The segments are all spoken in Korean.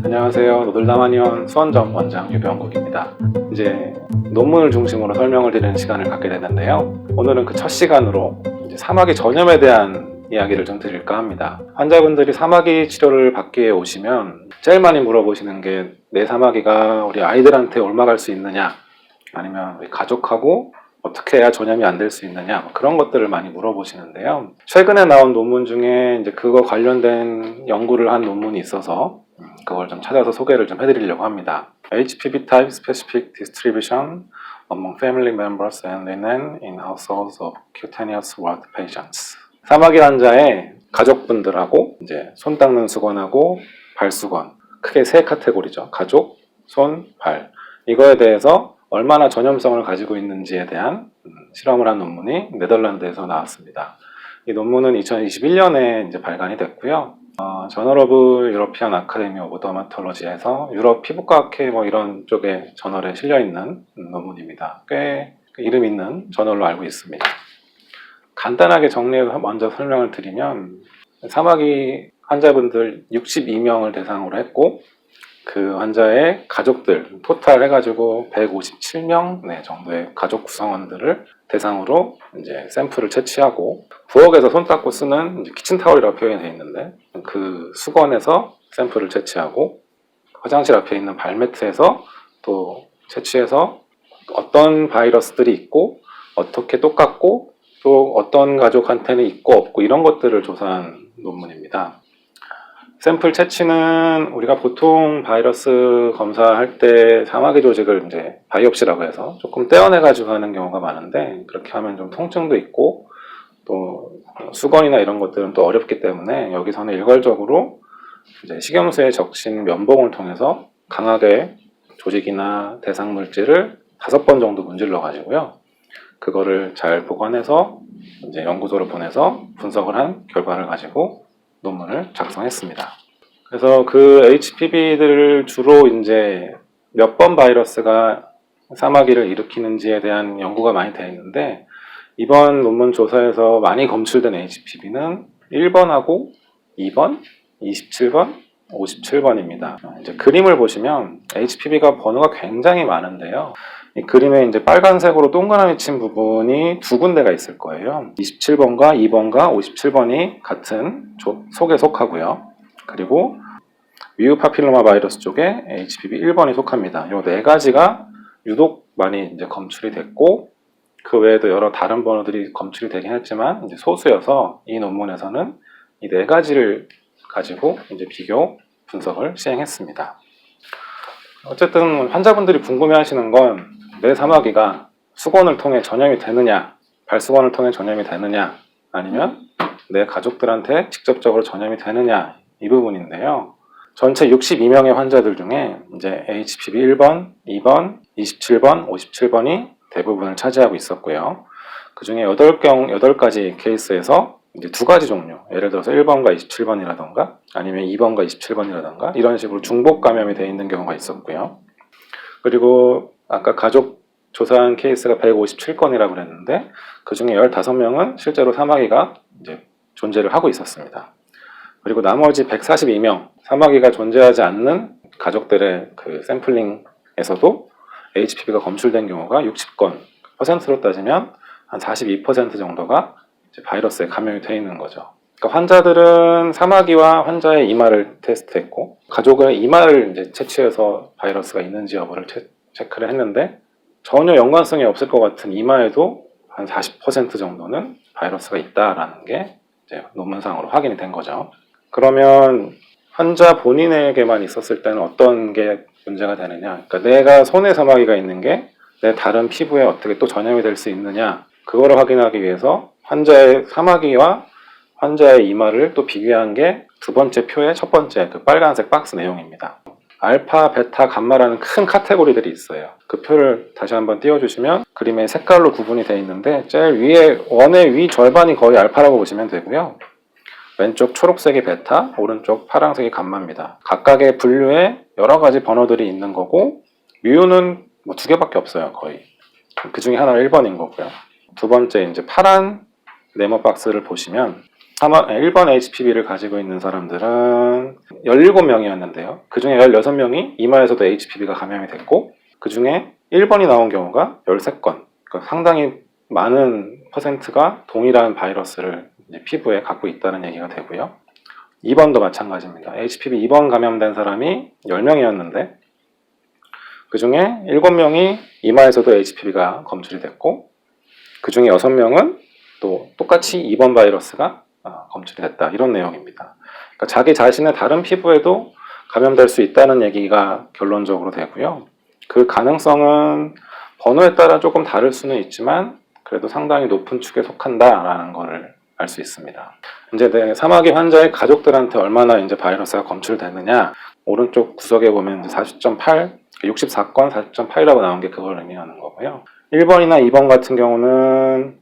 안녕하세요. 노들라마니온 수원점 원장 유병국입니다. 이제 논문을 중심으로 설명을 드리는 시간을 갖게 됐는데요. 오늘은 그 첫 시간으로 이제 사마귀 전염에 대한 이야기를 좀 드릴까 합니다. 환자분들이 사마귀 치료를 받기 위해 오시면 제일 많이 물어보시는 게 내 사마귀가 우리 아이들한테 옮아갈 수 있느냐, 아니면 우리 가족하고 어떻게 해야 전염이 안 될 수 있느냐, 그런 것들을 많이 물어보시는데요. 최근에 나온 논문 중에 이제 그거 관련된 연구를 한 논문이 있어서 그걸 좀 찾아서 소개를 좀 해드리려고 합니다. HPV type specific distribution among family members and linen in households of cutaneous wart patients. 사마귀 환자의 가족분들하고 이제 손 닦는 수건하고 발 수건, 크게 세 카테고리죠. 가족, 손, 발. 이거에 대해서 얼마나 전염성을 가지고 있는지에 대한 실험을 한 논문이 네덜란드에서 나왔습니다. 이 논문은 2021년에 이제 발간이 됐고요. 저널 오브 유러피안 아카데미 오브 더마톨로지에서 유럽 피부과학회 이런 쪽에 저널에 실려 있는 논문입니다. 꽤 이름 있는 저널로 알고 있습니다. 간단하게 정리해서 먼저 설명을 드리면, 사마귀 환자분들 62명을 대상으로 했고, 그 환자의 가족들 토탈 해가지고 157명 정도의 가족 구성원들을 대상으로 이제 샘플을 채취하고, 부엌에서 손 닦고 쓰는 키친타월이라고 표현이 되어 있는데 그 수건에서 샘플을 채취하고, 화장실 앞에 있는 발매트에서 또 채취해서 어떤 바이러스들이 있고 어떻게 똑같고 또 어떤 가족한테는 있고 없고 이런 것들을 조사한 논문입니다. 샘플 채취는 우리가 보통 바이러스 검사할 때 사마귀 조직을 이제 바이옵시라고 해서 조금 떼어내가지고 하는 경우가 많은데, 그렇게 하면 좀 통증도 있고 또 수건이나 이런 것들은 또 어렵기 때문에 여기서는 일괄적으로 이제 식염수에 적신 면봉을 통해서 강하게 조직이나 대상 물질을 5번 정도 문질러 가지고요. 그거를 잘 보관해서 이제 연구소로 보내서 분석을 한 결과를 가지고 논문을 작성했습니다. 그래서 그 HPV들을 주로 이제 몇 번 바이러스가 사마귀를 일으키는지에 대한 연구가 많이 되어 있는데, 이번 논문 조사에서 많이 검출된 HPV는 1번하고 2번, 27번, 57번입니다. 이제 그림을 보시면 HPV가 번호가 굉장히 많은데요. 이 그림에 이제 빨간색으로 동그라미 친 부분이 두 군데가 있을 거예요. 27번과 2번과 57번이 같은 속에 속하고요. 그리고 위우 파필로마 바이러스 쪽에 HPV 1번이 속합니다. 이 네 가지가 유독 많이 이제 검출이 됐고, 그 외에도 여러 다른 번호들이 검출이 되긴 했지만 이제 소수여서 이 논문에서는 이 네 가지를 가지고 이제 비교 분석을 시행했습니다. 어쨌든 환자분들이 궁금해하시는 건 내 사마귀가 수건을 통해 전염이 되느냐, 발수건을 통해 전염이 되느냐, 아니면 내 가족들한테 직접적으로 전염이 되느냐, 이 부분인데요. 전체 62명의 환자들 중에 이제 HPV 1번, 2번, 27번, 57번이 대부분을 차지하고 있었고요. 그 중에 8가지 케이스에서 이제 두 가지 종류, 예를 들어서 1번과 27번이라던가 아니면 2번과 27번이라던가 이런 식으로 중복 감염이 되어 있는 경우가 있었고요. 그리고 아까 가족 조사한 케이스가 157건이라고 그랬는데, 그 중에 15명은 실제로 사마귀가 이제 존재를 하고 있었습니다. 그리고 나머지 142명, 사마귀가 존재하지 않는 가족들의 그 샘플링에서도 HPV가 검출된 경우가 60건, 퍼센트로 따지면 한 42% 정도가 이제 바이러스에 감염이 되어 있는 거죠. 그러니까 환자들은 사마귀와 환자의 이마를 테스트했고, 가족의 이마를 이제 채취해서 바이러스가 있는지 여부를 체크를 했는데, 전혀 연관성이 없을 것 같은 이마에도 한 40% 정도는 바이러스가 있다라는 게 이제 논문상으로 확인이 된 거죠. 그러면 환자 본인에게만 있었을 때는 어떤 게 문제가 되느냐? 그러니까 내가 손에 사마귀가 있는 게 내 다른 피부에 어떻게 또 전염이 될 수 있느냐? 그거를 확인하기 위해서 환자의 사마귀와 환자의 이마를 또 비교한 게 두 번째 표의 첫 번째 그 빨간색 박스 내용입니다. 알파, 베타, 감마라는 큰 카테고리들이 있어요. 그 표를 다시 한번 띄워주시면 그림의 색깔로 구분이 되어 있는데, 제일 위에 원의 위 절반이 거의 알파라고 보시면 되고요. 왼쪽 초록색이 베타, 오른쪽 파란색이 감마입니다. 각각의 분류에 여러 가지 번호들이 있는 거고, 뮤는 두 개밖에 없어요, 거의. 그 중에 하나가 1번인 거고요. 두 번째 이제 파란 네모 박스를 보시면 1번 HPV를 가지고 있는 사람들은 17명이었는데요. 그 중에 16명이 이마에서도 HPV가 감염이 됐고, 그 중에 1번이 나온 경우가 13건. 그러니까 상당히 많은 퍼센트가 동일한 바이러스를 이제 피부에 갖고 있다는 얘기가 되고요. 2번도 마찬가지입니다. HPV 2번 감염된 사람이 10명이었는데, 그 중에 7명이 이마에서도 HPV가 검출이 됐고, 그 중에 6명은 또 똑같이 2번 바이러스가 검출이 됐다. 이런 내용입니다. 그러니까 자기 자신의 다른 피부에도 감염될 수 있다는 얘기가 결론적으로 되고요. 그 가능성은 번호에 따라 조금 다를 수는 있지만 그래도 상당히 높은 축에 속한다라는 것을 알 수 있습니다. 이제 내 사마귀 환자의 가족들한테 얼마나 이제 바이러스가 검출되느냐, 오른쪽 구석에 보면 40.8, 64건 40.8이라고 나온 게 그걸 의미하는 거고요. 1번이나 2번 같은 경우는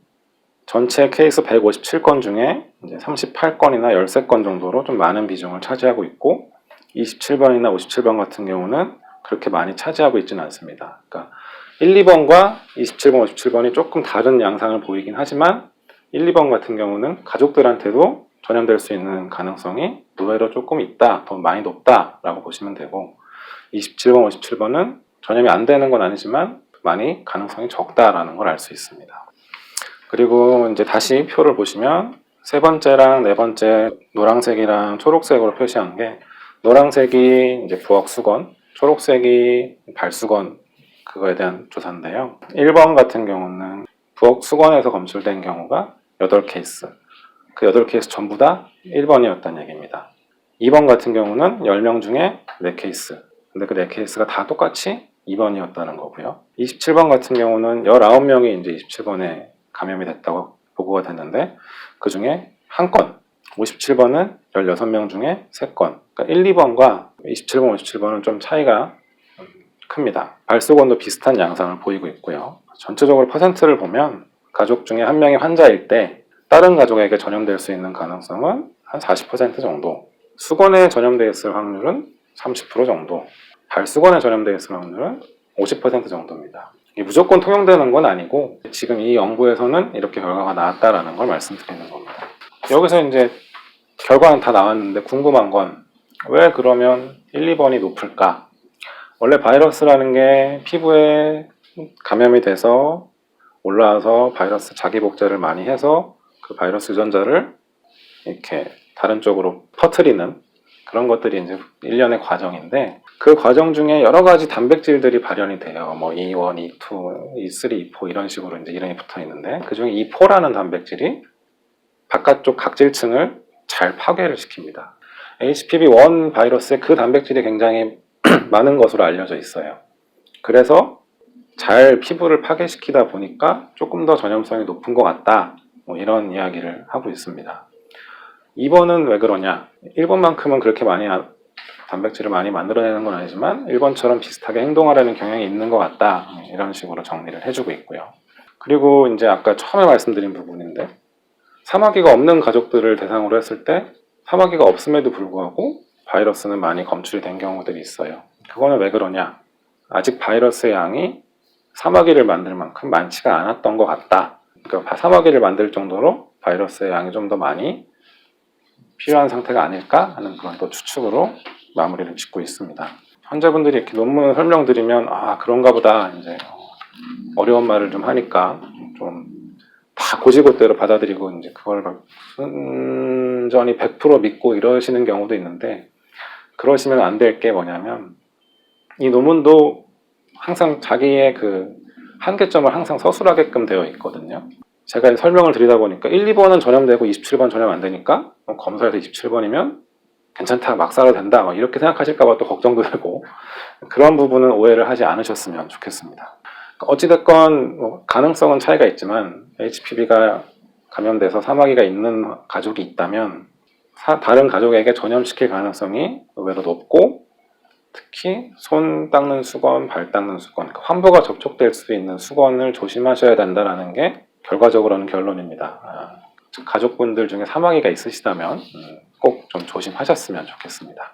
전체 케이스 157건 중에 이제 38건이나 13건 정도로 좀 많은 비중을 차지하고 있고, 27번이나 57번 같은 경우는 그렇게 많이 차지하고 있지는 않습니다. 그러니까 1, 2번과 27번, 57번이 조금 다른 양상을 보이긴 하지만 1, 2번 같은 경우는 가족들한테도 전염될 수 있는 가능성이 의외로 조금 있다, 더 많이 높다라고 보시면 되고, 27번, 57번은 전염이 안 되는 건 아니지만 많이 가능성이 적다라는 걸 알 수 있습니다. 그리고 이제 다시 표를 보시면 세 번째랑 네 번째 노란색이랑 초록색으로 표시한 게, 노란색이 이제 부엌 수건, 초록색이 발수건, 그거에 대한 조사인데요. 1번 같은 경우는 부엌 수건에서 검출된 경우가 8케이스, 그 8케이스 전부 다 1번이었다는 얘기입니다. 2번 같은 경우는 10명 중에 4케이스, 근데 그 4케이스가 다 똑같이 2번이었다는 거고요. 27번 같은 경우는 19명이 이제 27번에 감염이 됐다고 보고가 됐는데, 그 중에 1건, 57번은 16명 중에 3건. 그러니까 1, 2번과 27번, 57번은 좀 차이가 큽니다. 발수건도 비슷한 양상을 보이고 있고요. 전체적으로 퍼센트를 보면 가족 중에 한 명이 환자일 때 다른 가족에게 전염될 수 있는 가능성은 한 40% 정도, 수건에 전염되어 있을 확률은 30% 정도, 발수건에 전염되어 있을 확률은 50% 정도입니다. 이게 무조건 통용되는 건 아니고 지금 이 연구에서는 이렇게 결과가 나왔다라는 걸 말씀드리는 겁니다. 여기서 이제 결과는 다 나왔는데 궁금한 건 왜 그러면 1, 2번이 높을까? 원래 바이러스라는 게 피부에 감염이 돼서 올라와서 바이러스 자기 복제를 많이 해서 그 바이러스 유전자를 이렇게 다른 쪽으로 퍼뜨리는 그런 것들이 이제 일련의 과정인데, 그 과정 중에 여러 가지 단백질들이 발현이 돼요. 뭐 E1, E2, E3, E4 이런 식으로 이제 이름이 붙어 있는데, 그 중에 E4라는 단백질이 바깥쪽 각질층을 잘 파괴를 시킵니다. HPV1 바이러스에 그 단백질이 굉장히 많은 것으로 알려져 있어요. 그래서 잘 피부를 파괴시키다 보니까 조금 더 전염성이 높은 것 같다, 뭐 이런 이야기를 하고 있습니다. 2번은 왜 그러냐? 1번만큼은 그렇게 많이 단백질을 많이 만들어내는 건 아니지만 1번처럼 비슷하게 행동하려는 경향이 있는 것 같다, 이런 식으로 정리를 해주고 있고요. 그리고 이제 아까 처음에 말씀드린 부분인데, 사마귀가 없는 가족들을 대상으로 했을 때 사마귀가 없음에도 불구하고 바이러스는 많이 검출이 된 경우들이 있어요. 그거는 왜 그러냐? 아직 바이러스의 양이 사마귀를 만들 만큼 많지가 않았던 것 같다. 그러니까 사마귀를 만들 정도로 바이러스의 양이 좀 더 많이 필요한 상태가 아닐까 하는 그런 또 추측으로 마무리를 짓고 있습니다. 환자분들이 이렇게 논문을 설명드리면 그런가 보다, 이제 어려운 말을 좀 하니까 좀 다 고지고대로 받아들이고 이제 그걸 순전히 100% 믿고 이러시는 경우도 있는데, 그러시면 안 될 게 뭐냐면 이 논문도 항상 자기의 그 한계점을 항상 서술하게끔 되어 있거든요. 제가 설명을 드리다 보니까 1, 2번은 전염되고 27번 전염 안 되니까 검사에서 27번이면 괜찮다, 막 살아도 된다, 이렇게 생각하실까봐 또 걱정도 되고, 그런 부분은 오해를 하지 않으셨으면 좋겠습니다. 어찌됐건 가능성은 차이가 있지만 HPV가 감염돼서 사마귀가 있는 가족이 있다면 다른 가족에게 전염시킬 가능성이 의외로 높고, 특히 손 닦는 수건, 발 닦는 수건, 환부가 접촉될 수 있는 수건을 조심하셔야 된다는 게 결과적으로는 결론입니다. 가족분들 중에 사마귀가 있으시다면 꼭 좀 조심하셨으면 좋겠습니다.